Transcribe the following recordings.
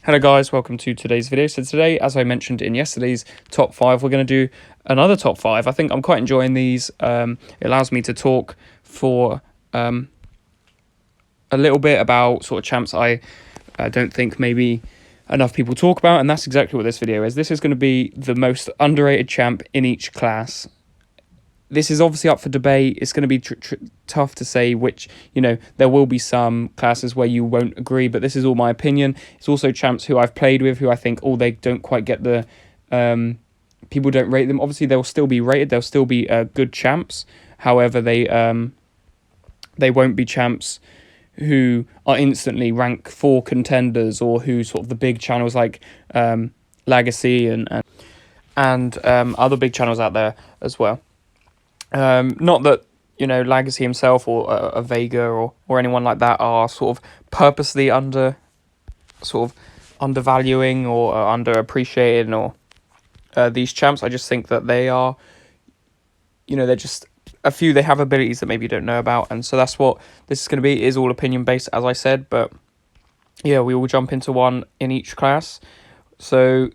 Hello guys, welcome to today's video. So today, as I mentioned in yesterday's top 5, we're going to do another top 5. I think I'm quite enjoying these. It allows me to talk for a little bit about sort of champs I don't think maybe enough people talk about, and that's exactly what this video is. This is going to be the most underrated champ in each class. This is obviously up for debate. It's going to be tough to say which, there will be some classes where you won't agree, but this is all my opinion. It's also champs who I've played with who I think, they don't quite get the, people don't rate them. Obviously, they'll still be rated. They'll still be good champs. However, they won't be champs who are instantly rank 4 contenders, or who sort of the big channels like Legacy and other big channels out there as well. Not that, Legacy himself or a Vega or anyone like that are sort of purposely undervaluing or underappreciating or these champs. I just think that they are, they're just a few, they have abilities that maybe you don't know about. And so that's what this is going to be. It is all opinion based, as I said, but yeah, we will jump into one in each class. So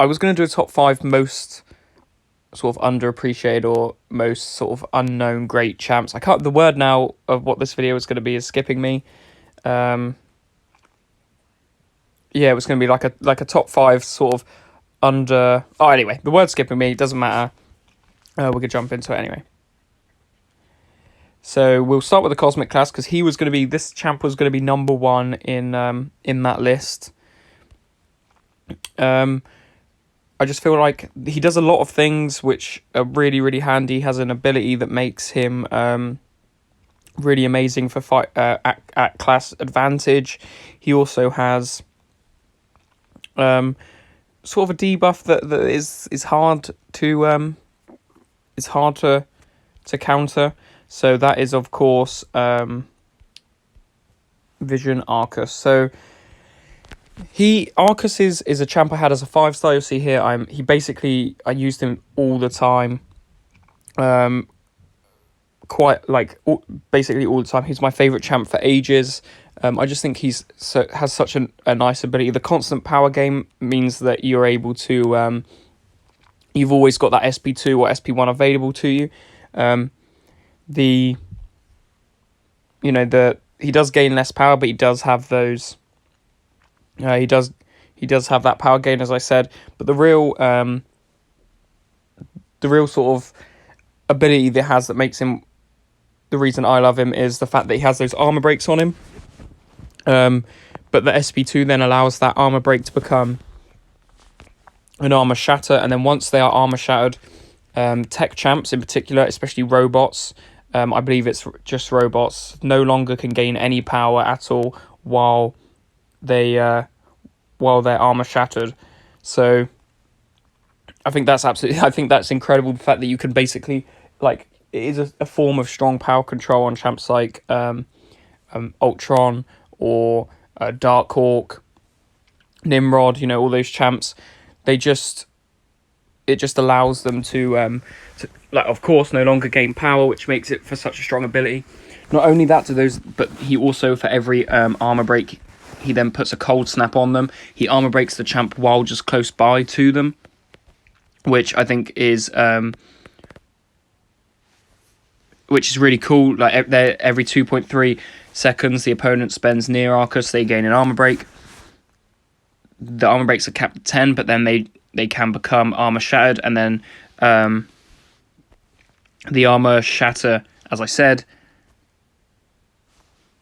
I was going to do a top 5 most sort of underappreciated or most sort of unknown great champs. The word now of what this video is going to be is skipping me. Yeah, it was going to be like a top 5 sort of under. Oh, anyway, the word skipping me, doesn't matter. We could jump into it anyway. So we'll start with the Cosmic class, because this champ was going to be number 1 in that list. I just feel like he does a lot of things which are really, really handy. He has an ability that makes him really amazing for fight at class advantage. He also has sort of a debuff that is hard to counter. So that is, of course, Vision Arcus. So Arcus is a champ I had as a 5-star. You'll see here, I used him all the time, basically all the time. He's my favorite champ for ages. I just think has such a nice ability. The constant power game means that you're able to you've always got that SP2 or SP1 available to you. He does gain less power, but he does have those. He does have that power gain, as I said, but the real sort of ability that makes him the reason I love him is the fact that he has those armor breaks on him. But the SP2 then allows that armor break to become an armor shatter, and then once they are armor shattered, tech champs in particular, especially robots, I believe it's just robots, no longer can gain any power at all while they're armor shattered. So I think that's incredible, the fact that you can basically, it is a form of strong power control on champs like Ultron or Darkhawk, Nimrod, all those champs. It just allows them to of course no longer gain power, which makes it for such a strong ability. Not only that, but he also, for every armor break, he then puts a cold snap on them. He armor breaks the champ while just close by to them, which I think is really cool. Like every 2.3 seconds, the opponent spends near Arcus, they gain an armor break. The armor breaks are capped at 10, but then they can become armor shattered, and then the armor shatter, as I said,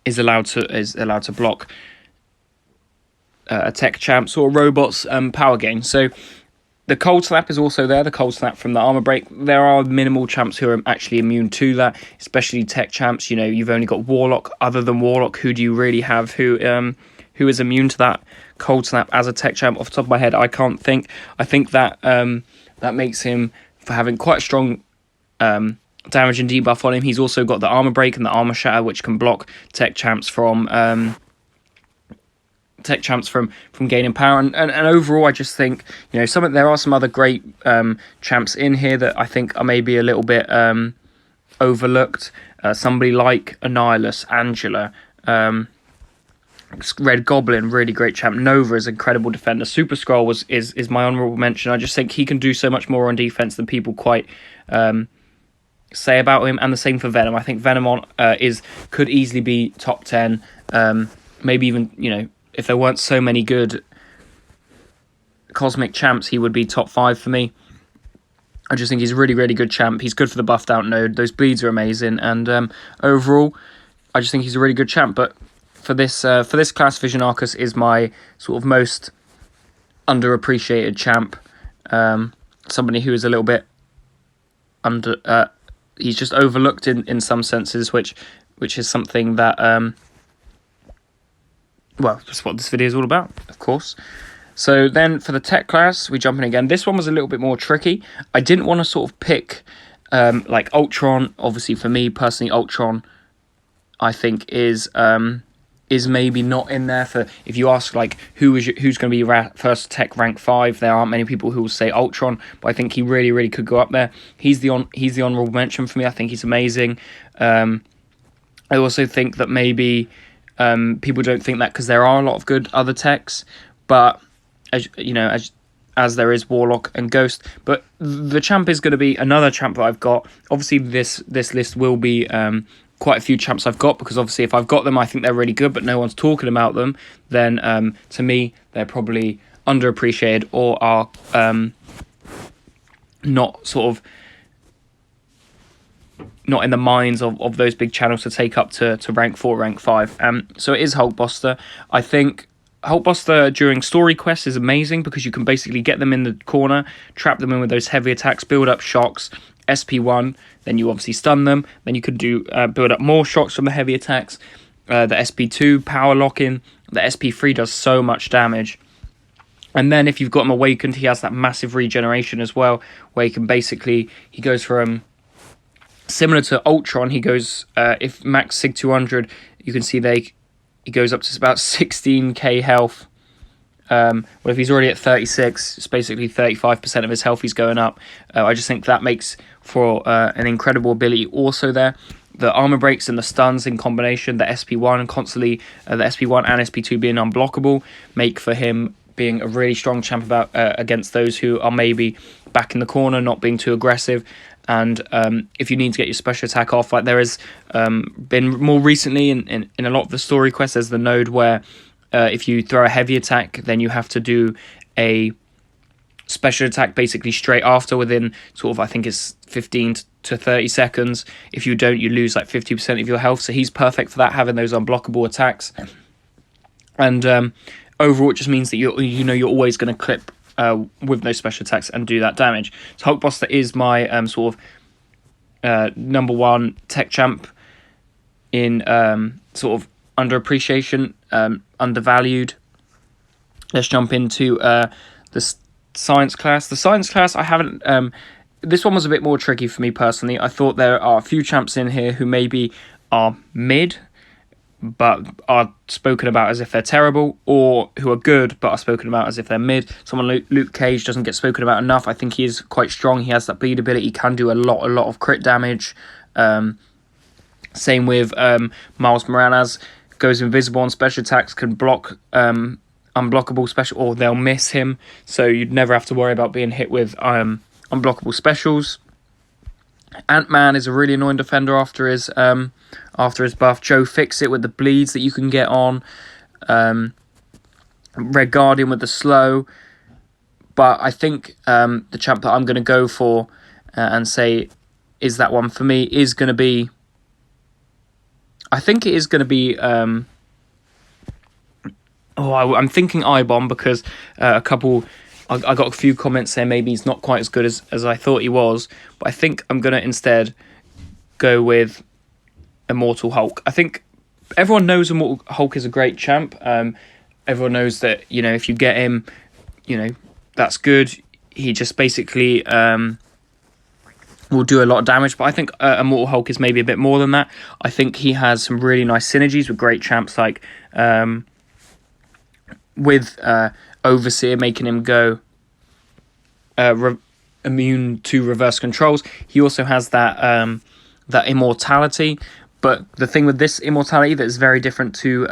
is allowed to block a tech champs or robots power gain. So the cold snap is also there, the cold snap from the armor break. There are minimal champs who are actually immune to that, especially tech champs. You've only got Warlock. Other than Warlock, who do you really have who is immune to that cold snap as a tech champ? Off the top of my head, I can't think. I think that that makes him, for having quite a strong damage and debuff on him. He's also got the armor break and the armor shatter, which can block tech champs from gaining power. And overall, I just think there are some other great champs in here that I think are maybe a little bit overlooked. Somebody like Annihilus, Angela, Red Goblin, really great champ. Nova is an incredible defender. Super Skrull is my honourable mention. I just think he can do so much more on defense than people quite say about him. And the same for Venom. I think Venom could easily be top 10. Maybe even, if there weren't so many good cosmic champs, he would be top 5 for me. I just think he's a really, really good champ. He's good for the buffed out node. Those bleeds are amazing. And overall, I just think he's a really good champ. But for this class, Vision Arcus is my sort of most underappreciated champ. Somebody who is a little bit he's just overlooked in some senses, which is something that that's what this video is all about, of course. So then for the tech class, we jump in again. This one was a little bit more tricky. I didn't want to sort of pick like Ultron. Obviously, for me personally, Ultron, I think is maybe not in there. For if you ask like who's going to be first tech rank 5, there aren't many people who will say Ultron, but I think he really, really could go up there. He's the honorable mention for me. I think he's amazing. I also think that maybe people don't think that because there are a lot of good other techs, but as there is Warlock and Ghost. But the champ is going to be another champ that I've got. Obviously, this list will be quite a few champs I've got, because obviously if I've got them, I think they're really good, but no one's talking about them, then to me, they're probably underappreciated or are not in the minds of those big channels to take up to rank 4, rank 5. So it is Hulkbuster. I think Hulkbuster during story quests is amazing because you can basically get them in the corner, trap them in with those heavy attacks, build up shocks, SP1, then you obviously stun them, then you could do build up more shocks from the heavy attacks, the SP2 power lock-in, the SP3 does so much damage. And then if you've got him awakened, he has that massive regeneration as well, where he goes from, similar to Ultron, he goes, if max Sig 200, you can see he goes up to about 16k health. Well, if he's already at 36, it's basically 35% of his health he's going up. I just think that makes for an incredible ability also there. The armor breaks and the stuns in combination, the SP1 and constantly the SP1 and SP2 being unblockable, make for him being a really strong champ against those who are maybe back in the corner, not being too aggressive. And if you need to get your special attack off, like there has been more recently in a lot of the story quests, there's the node where if you throw a heavy attack, then you have to do a special attack basically straight after within sort of, I think it's 15 to 30 seconds. If you don't, you lose like 50% of your health. So he's perfect for that, having those unblockable attacks. And overall, it just means that you're always going to clip with those special attacks and do that damage. So Hulkbuster is my sort of number 1 tech champ in sort of underappreciation, undervalued. Let's jump into the science class. The science class, I haven't... this one was a bit more tricky for me personally. I thought there are a few champs in here who maybe are mid, but are spoken about as if they're terrible, or who are good, but are spoken about as if they're mid. Someone like Luke Cage doesn't get spoken about enough. I think he is quite strong. He has that bleed ability, can do a lot of crit damage. Same with Miles Morales. Goes invisible on special attacks, can block unblockable special, or they'll miss him. So you'd never have to worry about being hit with unblockable specials. Ant-Man is a really annoying defender after his buff. Joe Fixit with the bleeds that you can get on. Red Guardian with the slow. But I think the champ that I'm going to go for and say is that one for me is going to be... I think it is going to be... I'm thinking Ibon because I got a few comments saying maybe he's not quite as good as I thought he was. But I think I'm going to instead go with Immortal Hulk. I think everyone knows Immortal Hulk is a great champ. Everyone knows that, if you get him, that's good. He just basically will do a lot of damage. But I think Immortal Hulk is maybe a bit more than that. I think he has some really nice synergies with great champs like... with Overseer, making him go immune to reverse controls. He also has that immortality, but the thing with this immortality that is very different to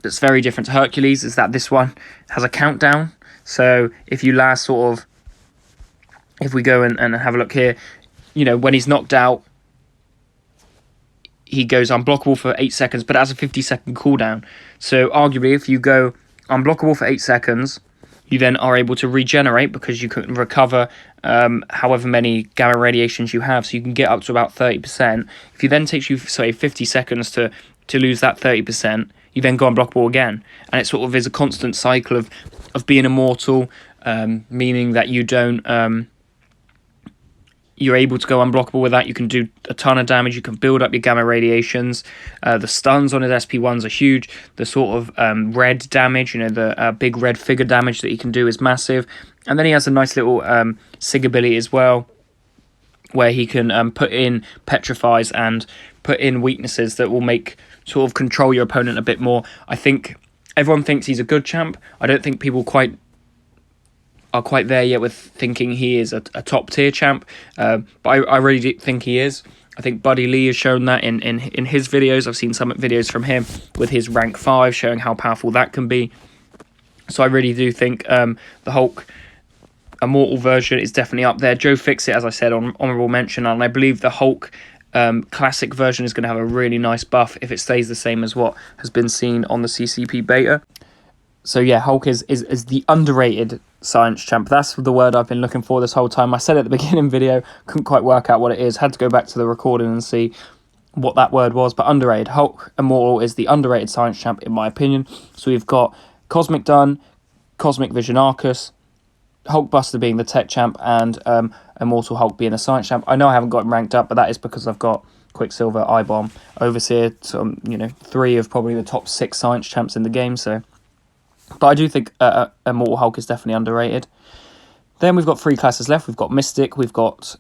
that's very different to Hercules is that this one has a countdown. So if you last sort of, if we go and have a look here, you know, when he's knocked out, he goes unblockable for 8 seconds, but it has a 50-second cooldown. So arguably, if you go unblockable for 8 seconds, you then are able to regenerate because you can recover however many gamma radiations you have. So you can get up to about 30%. If it then takes you, say, 50 seconds to lose that 30%, you then go unblockable again. And it sort of is a constant cycle of being immortal, meaning that you don't... you're able to go unblockable with that. You can do a ton of damage. You can build up your gamma radiations. The stuns on his SP1s are huge. The sort of red damage, you know, the big red figure damage that he can do is massive. And then he has a nice little SIG ability as well, where he can put in petrifies and put in weaknesses that will make sort of control your opponent a bit more. I think everyone thinks he's a good champ. I don't think people are quite there yet with thinking he is a top tier champ, but I really think he is. I think Buddy Lee has shown that in his videos. I've seen some videos from him with his rank 5 showing how powerful that can be. So I really do think the Hulk Immortal version is definitely up there. Joe Fixit, as I said, on honourable mention, and I believe the Hulk classic version is going to have a really nice buff if it stays the same as what has been seen on the CCP beta. So yeah, Hulk is the underrated science champ. That's the word I've been looking for this whole time. I said at the beginning video, couldn't quite work out what it is. Had to go back to the recording and see what that word was. But underrated. Hulk Immortal is the underrated science champ, in my opinion. So we've got Cosmic Dunn, Cosmic Vision Arcus, Hulkbuster being the tech champ, and Immortal Hulk being the science champ. I know I haven't got him ranked up, but that is because I've got Quicksilver, Eye-Bomb, Overseer, some, you know, 3 of probably the top 6 science champs in the game, so... But I do think Immortal Hulk is definitely underrated. Then we've got 3 classes left. We've got Mystic, we've got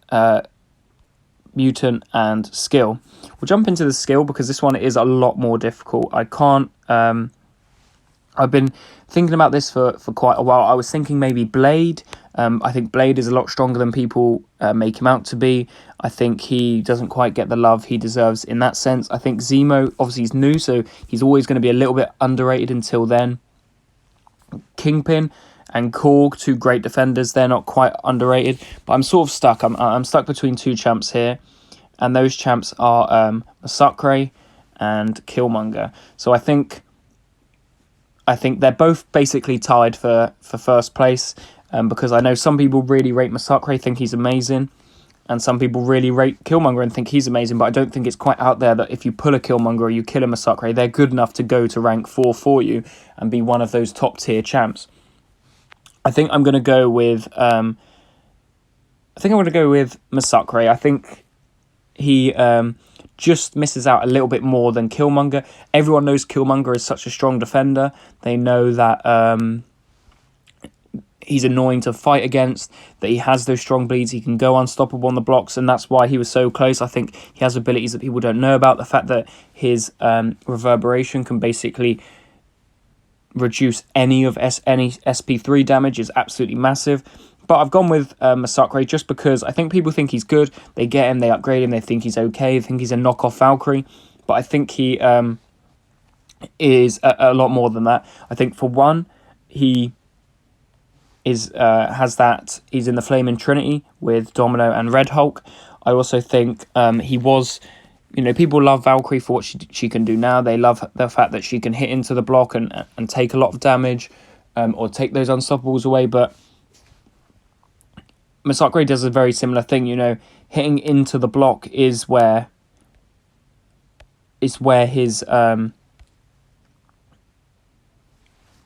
Mutant, and Skill. We'll jump into the Skill because this one is a lot more difficult. I can't... I've been thinking about this for quite a while. I was thinking maybe Blade. I think Blade is a lot stronger than people make him out to be. I think he doesn't quite get the love he deserves in that sense. I think Zemo, obviously he's new, so he's always going to be a little bit underrated until then. Kingpin and Korg, 2 great defenders. They're not quite underrated, but I'm sort of stuck. I'm stuck between 2 champs here, and those champs are Masakre and Killmonger. So I think they're both basically tied for first place, because I know some people really rate Masakre, think he's amazing, and some people really rate Killmonger and think he's amazing, but I don't think it's quite out there that if you pull a Killmonger or you kill a Masakre, they're good enough to go to rank 4 for you and be one of those top tier champs. I think I'm going to go with Masakre. I think he just misses out a little bit more than Killmonger. Everyone knows Killmonger is such a strong defender. They know that he's annoying to fight against, that he has those strong bleeds, he can go unstoppable on the blocks, and that's why he was so close. I think he has abilities that people don't know about. The fact that his reverberation can basically reduce any SP3 damage is absolutely massive. But I've gone with Masakre just because I think people think he's good. They get him, they upgrade him, they think he's okay, they think he's a knockoff Valkyrie. But I think he is a lot more than that. I think for one, he he's in the Flaming Trinity with Domino and Red Hulk. I also think he was, you know, people love Valkyrie for what she can do now. They love the fact that she can hit into the block and take a lot of damage, or take those unstoppables away. But Masakre does a very similar thing, you know, hitting into the block is where his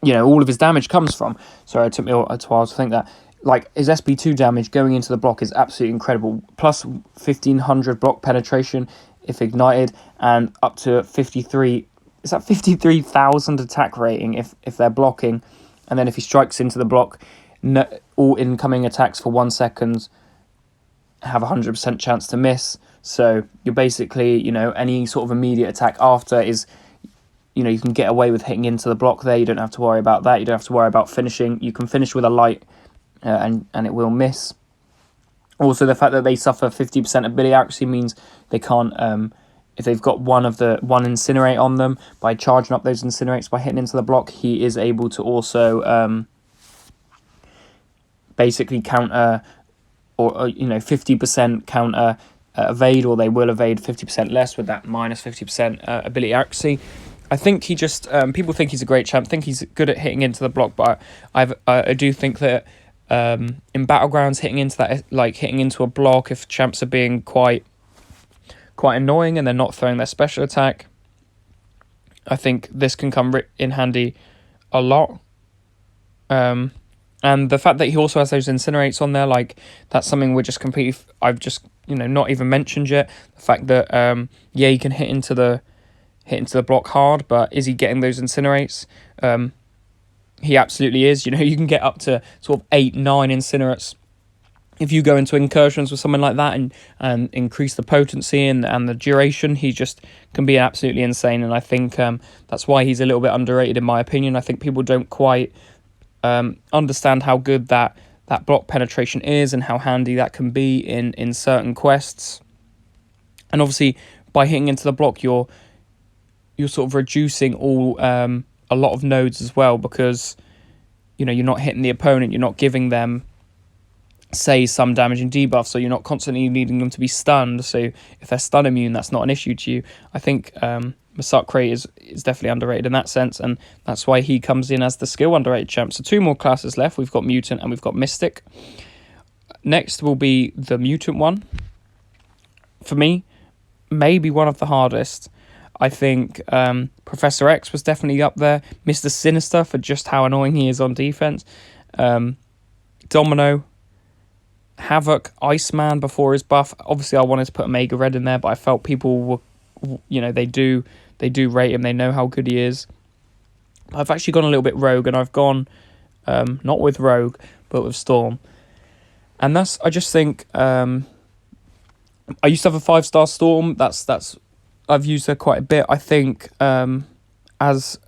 you know, all of his damage comes from. Sorry, it took me a while to think that. Like, his SP2 damage going into the block is absolutely incredible. Plus 1,500 block penetration if ignited, and up to 53,000 attack rating if they're blocking. And then if he strikes into the block, all incoming attacks for 1 second have a 100% chance to miss. So you're basically, you know, any sort of immediate attack after is, you know, you can get away with hitting into the block there. You don't have to worry about that. You don't have to worry about finishing. You can finish with a light and it will miss. Also, the fact that they suffer 50% ability accuracy means they can't if they've got one incinerate on them, by charging up those incinerates by hitting into the block, he is able to also basically counter, or 50% counter evade, or they will evade 50% less with that minus 50% ability accuracy. I think he just people think he's a great champ, think he's good at hitting into the block, but I do think that in Battlegrounds, hitting into a block, if champs are being quite annoying and they're not throwing their special attack, I think this can come in handy a lot. And the fact that he also has those incinerates on there, like, that's something I've just not even mentioned yet. The fact that he can hit into the block hard, but is he getting those incinerates? He absolutely is. You can get up to sort of 8-9 incinerates if you go into incursions with someone like that, and increase the potency and the duration. He just can be absolutely insane, and I think that's why he's a little bit underrated in my opinion. I think people don't quite understand how good that block penetration is and how handy that can be in certain quests. And obviously, by hitting into the block, you're sort of reducing a lot of nodes as well, because you're not hitting the opponent, you're not giving them, say, some damage and debuff, so you're not constantly needing them to be stunned. So if they're stun immune, that's not an issue to you. I think Masakre is definitely underrated in that sense, and that's why he comes in as the skill underrated champ. So 2 more classes left. We've got Mutant and we've got Mystic. Next will be the Mutant one. For me, maybe one of the hardest. I think Professor X was definitely up there. Mr. Sinister, for just how annoying he is on defense. Domino, Havoc, Iceman before his buff. Obviously, I wanted to put Omega Red in there, but I felt people were, they do rate him. They know how good he is. I've actually gone a little bit rogue, and I've gone not with Rogue, but with Storm. And I just think I used to have a 5-star Storm. That's I've used her quite a bit. I think as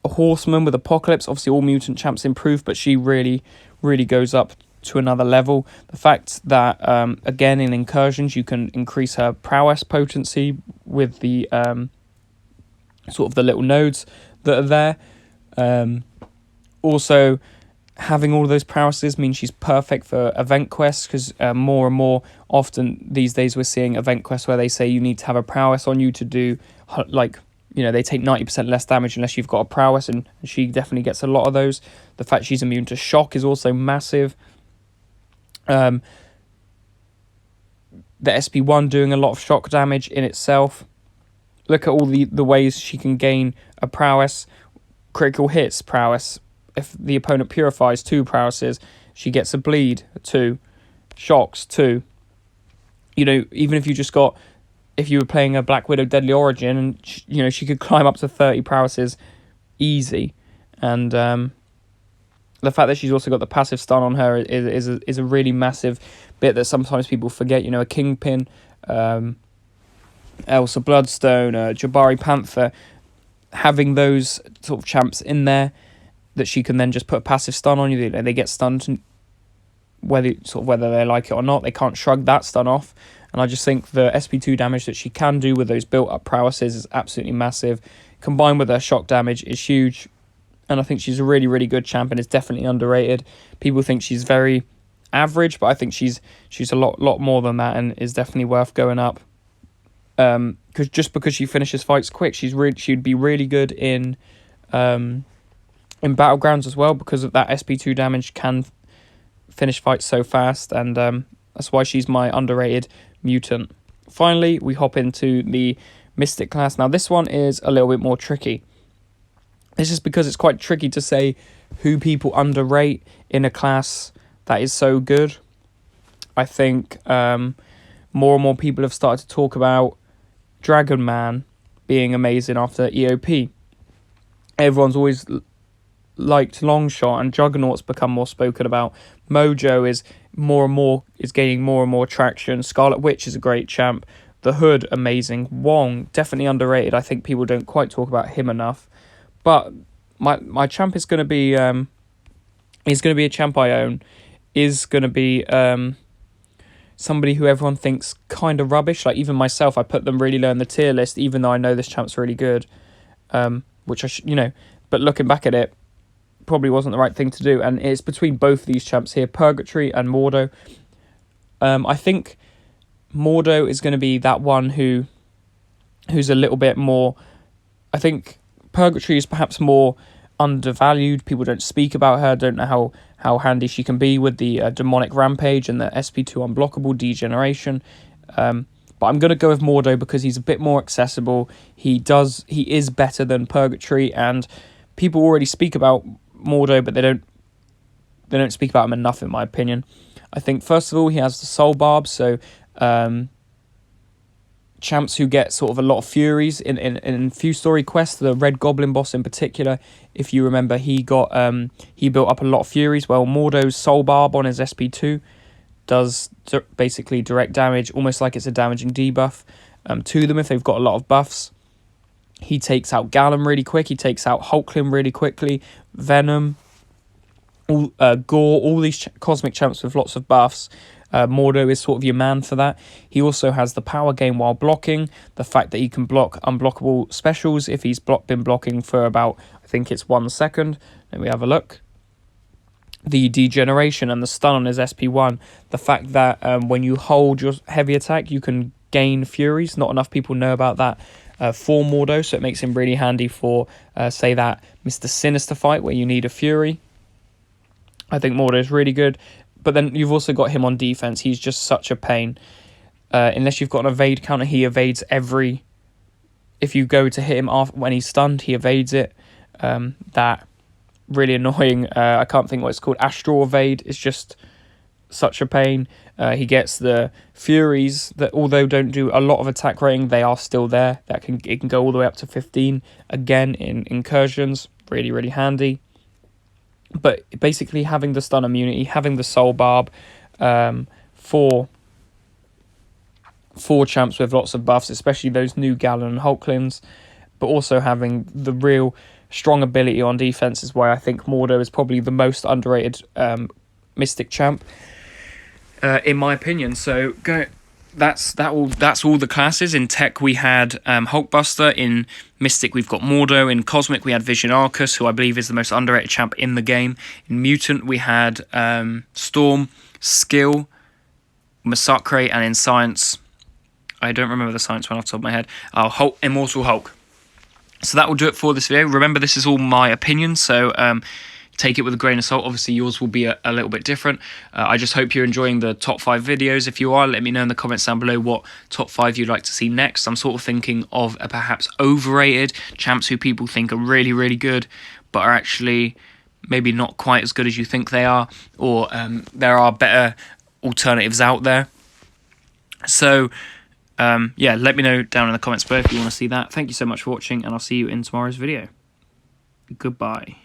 a Horseman with Apocalypse, obviously all mutant champs improve, but she really, really goes up to another level. The fact that again in incursions you can increase her prowess potency with the sort of the little nodes that are there. Also, having all of those prowesses means she's perfect for event quests, because more and more often these days we're seeing event quests where they say you need to have a prowess on you to do, like, they take 90% less damage unless you've got a prowess, and she definitely gets a lot of those. The fact she's immune to shock is also massive. The SP1 doing a lot of shock damage in itself. Look at all the ways she can gain a prowess. Critical hits prowess. If the opponent purifies, 2 prowesses. She gets a bleed, 2. Shocks, 2. Even if you were playing a Black Widow Deadly Origin, and she could climb up to 30 prowesses easy. And the fact that she's also got the passive stun on her is a really massive bit that sometimes people forget. A Kingpin, Elsa Bloodstone, Jabari Panther, having those sort of champs in there that she can then just put a passive stun on you, they get stunned, whether they like it or not. They can't shrug that stun off. And I just think the SP2 damage that she can do with those built-up prowesses is absolutely massive. Combined with her shock damage is huge. And I think she's a really, really good champ and is definitely underrated. People think she's very average, but I think she's a lot more than that, and is definitely worth going up. Because she finishes fights quick, she'd be really good in Battlegrounds as well, because of that SP2 damage can finish fights so fast, and that's why she's my underrated mutant. Finally, we hop into the Mystic class. Now, this one is a little bit more tricky. It's just because it's quite tricky to say who people underrate in a class that is so good. I think more and more people have started to talk about Dragon Man being amazing after EOP. Everyone's always liked Longshot, and Juggernaut's become more spoken about. Mojo is gaining more and more traction. Scarlet Witch is a great champ. The Hood, amazing. Wong, definitely underrated. I think people don't quite talk about him enough. But my champ is going to be a champ I own. Is going to be somebody who everyone thinks kind of rubbish. Like even myself, I put them really low in the tier list, even though I know this champ's really good. Which but looking back at it, probably wasn't the right thing to do. And it's between both these champs here, Purgatory and Mordo. I think Mordo is going to be that one who's a little bit more. I think Purgatory is perhaps more undervalued. People don't speak about her, don't know how handy she can be with the Demonic Rampage and the SP2 unblockable degeneration. But I'm going to go with Mordo because he's a bit more accessible. He is better than Purgatory, and people already speak about Mordo, but they don't speak about him enough, in my opinion. I think first of all he has the Soul Barb, so champs who get sort of a lot of Furies in few story quests, the Red Goblin boss in particular, if you remember, he built up a lot of Furies. Well, Mordo's Soul Barb on his SP2 does basically direct damage, almost like it's a damaging debuff to them if they've got a lot of buffs. He takes out Gallum really quick, he takes out Hulkling really quickly, Venom, Gore, all these cosmic champs with lots of buffs. Mordo is sort of your man for that. He also has the power gain while blocking, the fact that he can block unblockable specials if he's been blocking for about, I think it's 1 second. Let me have a look. The degeneration and the stun on his SP1, the fact that when you hold your heavy attack you can gain Furies. Not enough people know about that for Mordo, so it makes him really handy for say that Mr. Sinister fight where you need a Fury. I think Mordo is really good. But then you've also got him on defense. He's just such a pain. Unless you've got an evade counter, he evades every... If you go to hit him when he's stunned, he evades it. That really annoying. I can't think what it's called. Astral evade is just such a pain. He gets the Furies that, although don't do a lot of attack rating, they are still there. It can go all the way up to 15. Again, in incursions, really, really handy. But basically having the stun immunity, having the Soul Barb for champs with lots of buffs, especially those new Gallon and Hulklings, but also having the real strong ability on defense is why I think Mordo is probably the most underrated Mystic champ, in my opinion. So that's all the classes. In Tech we had Hulkbuster, in Mystic we've got Mordo, in Cosmic we had Vision Arcus, who I believe is the most underrated champ in the game. In Mutant we had Storm, Skill, Massacre, and in Science, I don't remember the Science one off the top of my head, Immortal Hulk. So that will do it for this video. Remember, this is all my opinion, so take it with a grain of salt. Obviously, yours will be a little bit different. I just hope you're enjoying the top 5 videos. If you are, let me know in the comments down below what top 5 you'd like to see next. I'm sort of thinking of a perhaps overrated champs who people think are really, really good, but are actually maybe not quite as good as you think they are, or there are better alternatives out there. So, yeah, let me know down in the comments below if you want to see that. Thank you so much for watching, and I'll see you in tomorrow's video. Goodbye.